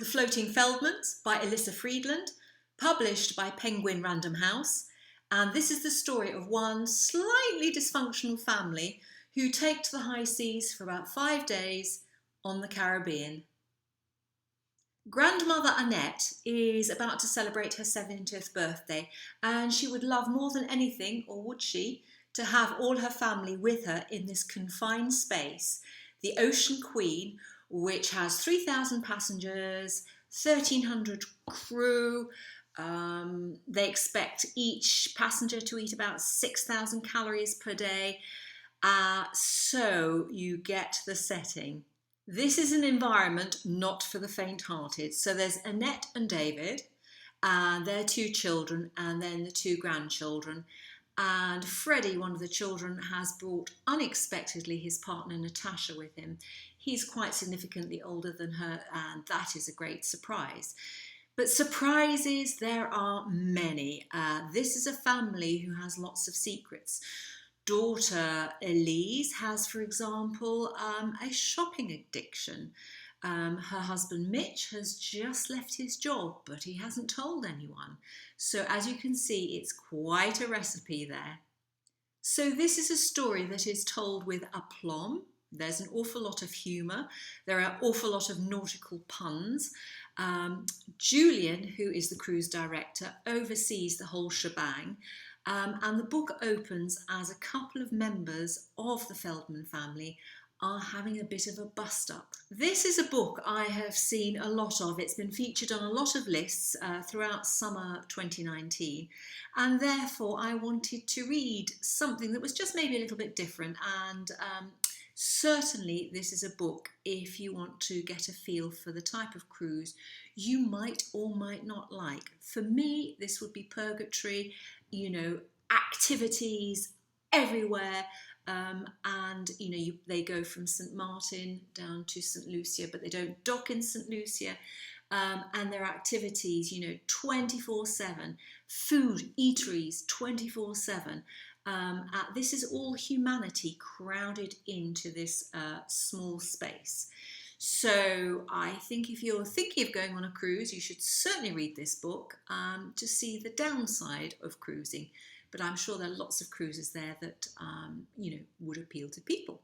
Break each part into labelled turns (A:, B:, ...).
A: Floating Feldmans by Elyssa Friedland, published by Penguin Random House. And this is the story of one slightly dysfunctional family who take to the high seas for about 5 days on the Caribbean. Grandmother Annette is about to celebrate her 70th birthday, and she would love more than anything, or would she, to have all her family with her in this confined space, the Ocean Queen, which has 3,000 passengers, 1,300 crew. They expect each passenger to eat about 6,000 calories per day. So you get the setting. This is an environment not for the faint-hearted. So there's Annette and David, and their 2 children, and then the 2 grandchildren. And Freddie, one of the children, has brought unexpectedly his partner Natasha with him. He's quite significantly older than her, and that is a great surprise. But surprises, there are many. This is a family who has lots of secrets. Daughter Elise has, for example, a shopping addiction. Her husband Mitch has just left his job, but he hasn't told anyone. So as you can see, it's quite a recipe there. So this is a story that is told with aplomb. There's an awful lot of humour. There are an awful lot of nautical puns. Julian, who is the cruise director, oversees the whole shebang. And the book opens as a couple of members of the Feldman family are having a bit of a bust-up. This is a book I have seen a lot of. It's been featured on a lot of lists throughout summer 2019, and therefore I wanted to read something that was just maybe a little bit different, and certainly this is a book if you want to get a feel for the type of cruise you might or might not like. For me, this would be purgatory, you know, activities everywhere. And they go from St Martin down to St Lucia, but they don't dock in St Lucia. And their activities, 24/7, food, eateries, 24/7. This is all humanity crowded into this small space. So I think if you're thinking of going on a cruise, you should certainly read this book to see the downside of cruising. But I'm sure there are lots of cruises there that, would appeal to people.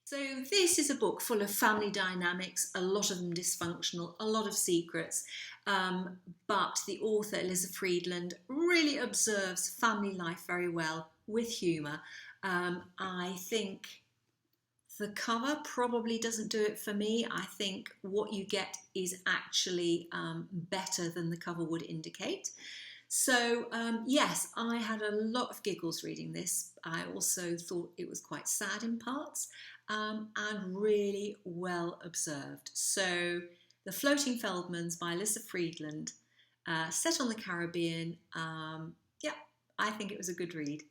A: So this is a book full of family dynamics, a lot of them dysfunctional, a lot of secrets. But the author, Elyssa Friedland, really observes family life very well with humour. I think the cover probably doesn't do it for me. I think what you get is actually better than the cover would indicate. So yes, I had a lot of giggles reading this. I also thought it was quite sad in parts and really well observed. So The Floating Feldmans by Elyssa Friedland, set on the Caribbean. I think it was a good read.